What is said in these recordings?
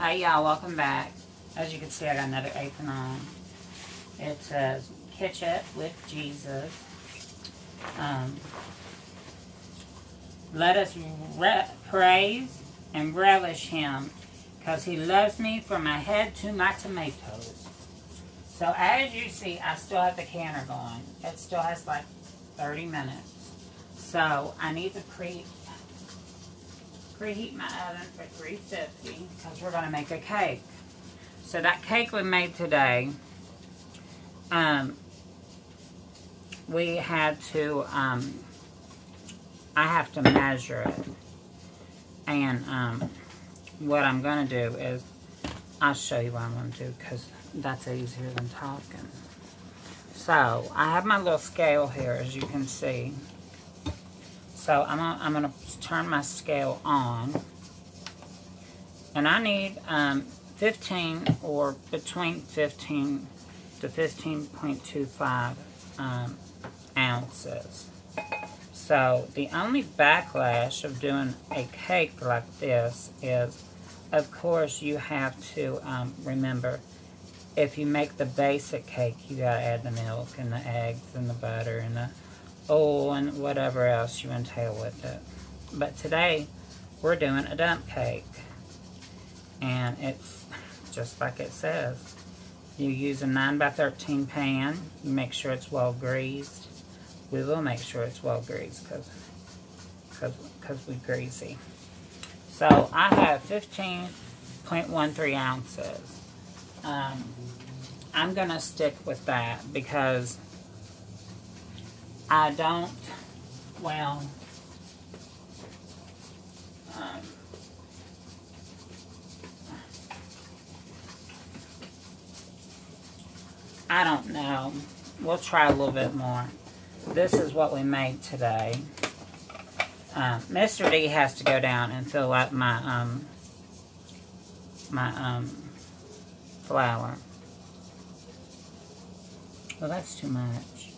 Hi y'all, welcome back. As you can see, I got another apron on. It says, Catch Up with Jesus. Let us praise and relish Him, because He loves me from my head to my tomatoes. So as you see, I still have the canner going. It still has like 30 minutes. So I need to preheat my oven for 350 because we're going to make a cake. So that cake we made today, we had to, I have to measure it. And what I'm going to do is, I'll show you what I'm going to do because that's easier than talking. So I have my little scale here, as you can see. So I'm gonna turn my scale on, and I need 15 or between 15 to 15.25 ounces. So the only backlash of doing a cake like this is, of course, you have to remember, if you make the basic cake, you gotta add the milk and the eggs and the butter and the oil and whatever else you entail with it. But today, we're doing a dump cake. And it's just like it says. You use a 9x13 pan. You make sure it's well greased. We will make sure it's well greased because we're greasy. So I have 15.13 ounces. I'm going to stick with that because I don't, well, I don't know. We'll try a little bit more. This is what we made today. Mr. D has to go down and fill up my, flour. Well, that's too much.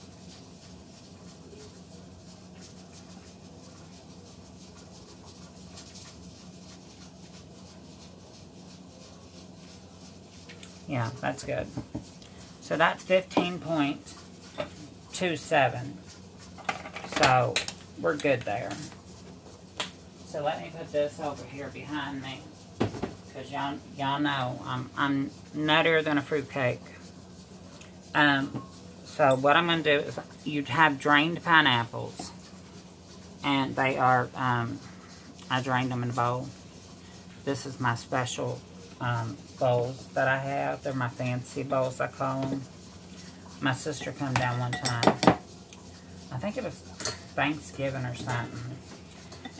Yeah, that's good. So that's 15.27. So we're good there. So let me put this over here behind me, because y'all know I'm nuttier than a fruitcake. So what I'm going to do is, you'd have drained pineapples, and they are, I drained them in a bowl. This is my special bowls that I have. They're my fancy bowls, I call them. My sister come down one time. I think it was Thanksgiving or something.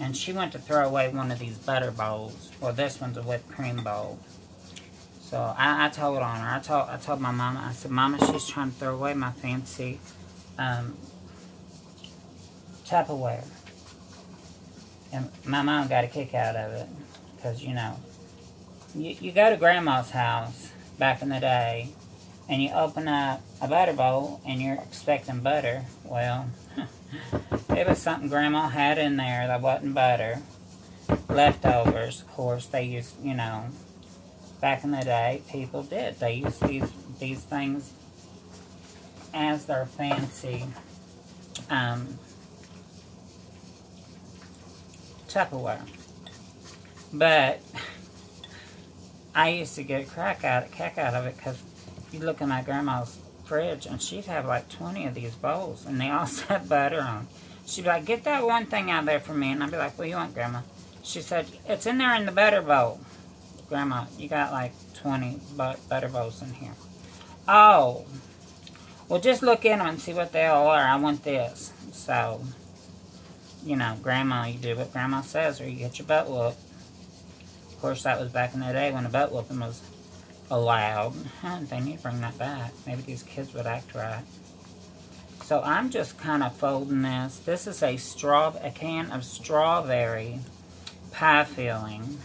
And she went to throw away one of these butter bowls. Well, this one's a whipped cream bowl. So I told on her. I told my mama. I said, Mama, she's trying to throw away my fancy Tupperware. And my mom got a kick out of it. Because, you know, you go to Grandma's house back in the day, and you open up a butter bowl, and you're expecting butter. Well, it was something Grandma had in there that wasn't butter. Leftovers, of course, they used, you know, back in the day, people did. They used these things as their fancy Tupperware. But I used to get a kick out of it, because you look in my grandma's fridge and she'd have like 20 of these bowls, and they all had butter on. She'd be like, get that one thing out there for me. And I'd be like, what do you want, Grandma? She said, it's in there in the butter bowl. Grandma, you got like 20 butter bowls in here. Oh, well, just look in them and see what they all are. I want this. So, you know, Grandma, you do what Grandma says, or you get your butt whooped. Of course, that was back in the day when the butt whooping was allowed. They need to bring that back. Maybe these kids would act right. So I'm just kind of folding this. This is a can of strawberry pie filling.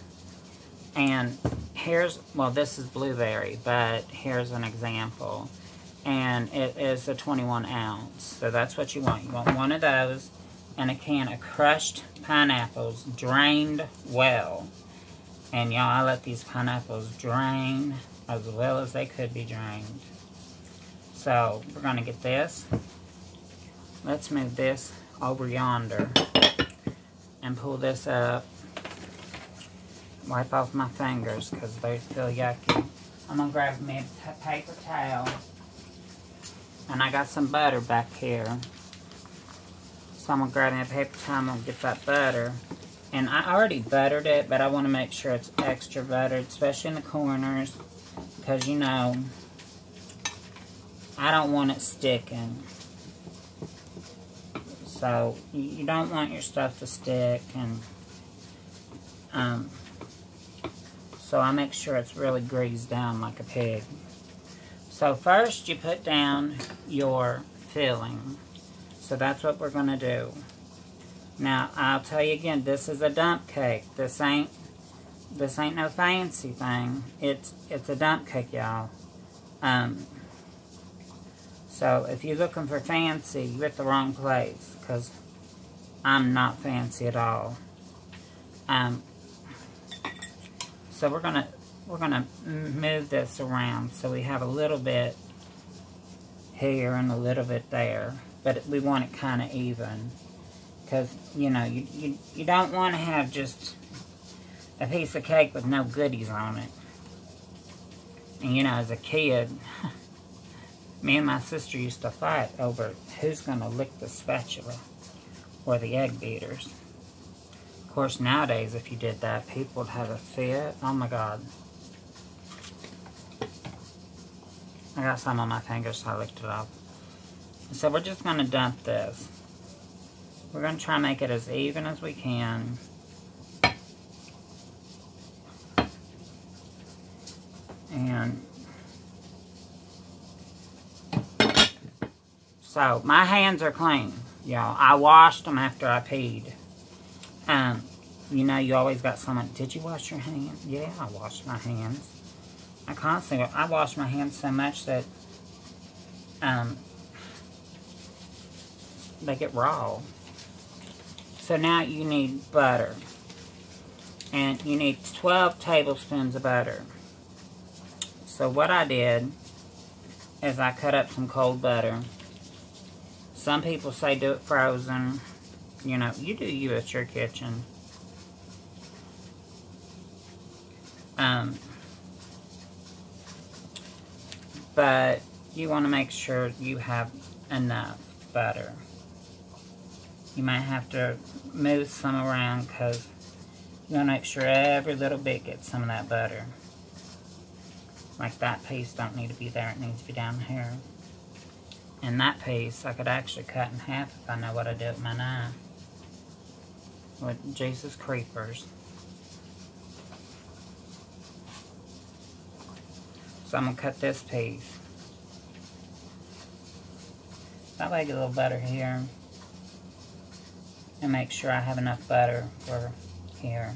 And here's, well, this is blueberry, but here's an example. And it is a 21 ounce. So that's what you want. You want one of those and a can of crushed pineapples, drained well. And y'all, I let these pineapples drain as well as they could be drained. So, we're going to get this. Let's move this over yonder. And pull this up. Wipe off my fingers because they feel yucky. I'm going to grab me a paper towel. And I got some butter back here. So I'm going to grab me a paper towel. I'm going to get that butter. And I already buttered it, but I want to make sure it's extra buttered, especially in the corners. Because, you know, I don't want it sticking. So, you don't want your stuff to stick. And, so I make sure it's really greased down like a pig. So first you put down your filling. So that's what we're going to do. Now, I'll tell you again, this is a dump cake. This ain't no fancy thing. It's a dump cake, y'all. So if you're looking for fancy, you're at the wrong place, because I'm not fancy at all. So we're gonna move this around so we have a little bit here and a little bit there, but we want it kind of even, because you know you don't want to have just a piece of cake with no goodies on it. And you know, as a kid, me and my sister used to fight over who's gonna lick the spatula or the egg beaters. Of course, nowadays, if you did that, people would have a fit. Oh my God. I got some on my fingers, so I licked it off. So we're just going to dump this. We're going to try and make it as even as we can. And so, my hands are clean, y'all. I washed them after I peed. You know, you always got someone, did you wash your hands? Yeah, I washed my hands. I wash my hands so much that, they get raw. So now you need butter. And you need 12 tablespoons of butter. So what I did is I cut up some cold butter. Some people say do it frozen. You know, you do you at your kitchen. But you want to make sure you have enough butter. You might have to move some around because you want to make sure every little bit gets some of that butter. Like that piece don't need to be there, it needs to be down here. And that piece I could actually cut in half if I know what I do with my knife. With Jesus Creepers. So I'm going to cut this piece. That way I get a little butter here. And make sure I have enough butter for here.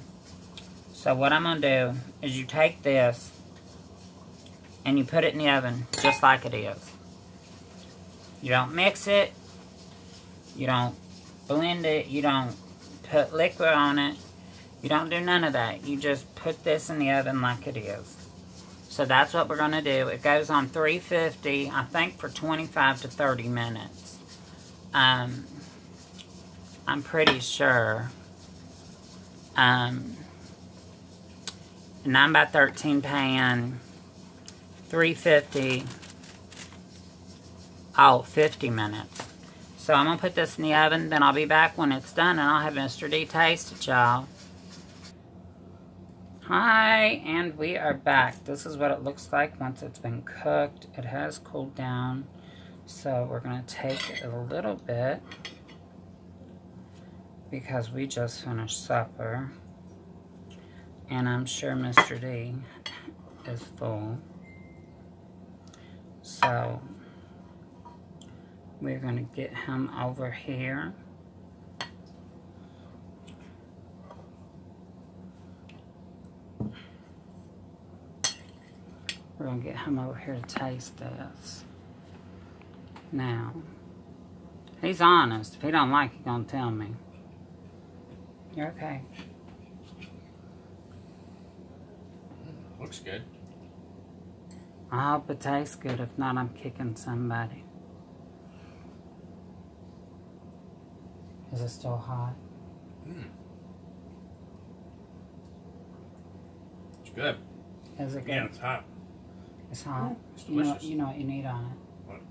So what I'm going to do is you take this and you put it in the oven just like it is. You don't mix it. You don't blend it. You don't put liquid on it. You don't do none of that. You just put this in the oven like it is. So that's what we're going to do. It goes on 350, I think, for 25 to 30 minutes. I'm pretty sure. 9x13 pan, 350, 50 minutes. So I'm going to put this in the oven, then I'll be back when it's done, and I'll have Mr. D taste it, y'all. Hi, and we are back. This is what it looks like once it's been cooked. It has cooled down, so we're going to take a little bit because we just finished supper, and I'm sure Mr. D is full. So we're going to get him over here. We're going to get him over here to taste this. Now, he's honest. If he don't like it, he's going to tell me. You're okay. Looks good. I hope it tastes good. If not, I'm kicking somebody. Is it still hot? Mm. It's good. Is it good? Yeah, it's hot. It's hot. It's You know, delicious. you know what you need on it? What?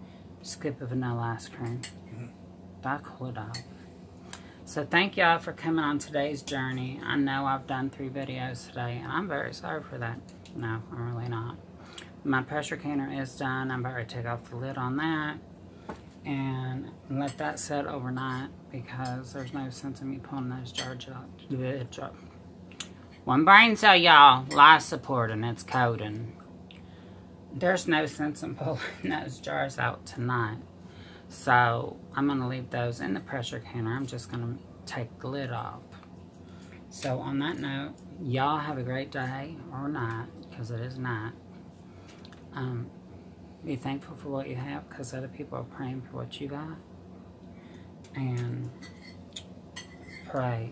Scoop of vanilla ice cream. Mm-hmm. That'll cool it off. So thank y'all for coming on today's journey. I know I've done 3 videos today, and I'm very sorry for that. No, I'm really not. My pressure canner is done. I'm about to take off the lid on that and let that set overnight because there's no sense in me pulling those jars out. One brain cell, y'all. Life support, and it's coding. There's no sense in pulling those jars out tonight. So I'm going to leave those in the pressure canner. I'm just going to take the lid off. So on that note, y'all have a great day or night, because it is night. Be thankful for what you have, because other people are praying for what you got. And pray.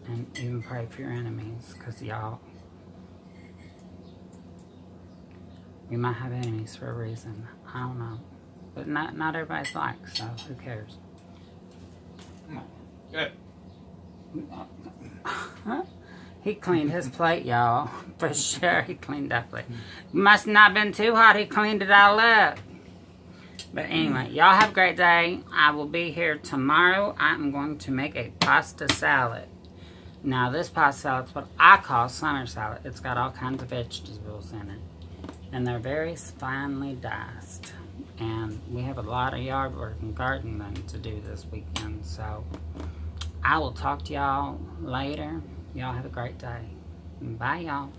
And even pray for your enemies, because y'all, you might have enemies for a reason. I don't know. But not everybody's like, so who cares? Good. He cleaned his plate, y'all. For sure, he cleaned that plate. Must not been too hot. He cleaned it all up. But anyway, y'all have a great day. I will be here tomorrow. I'm going to make a pasta salad. Now, this pasta salad is what I call summer salad. It's got all kinds of vegetables in it. And they're very finely diced. And we have a lot of yard work and gardening to do this weekend. So, I will talk to y'all later. Y'all have a great day. Bye, y'all.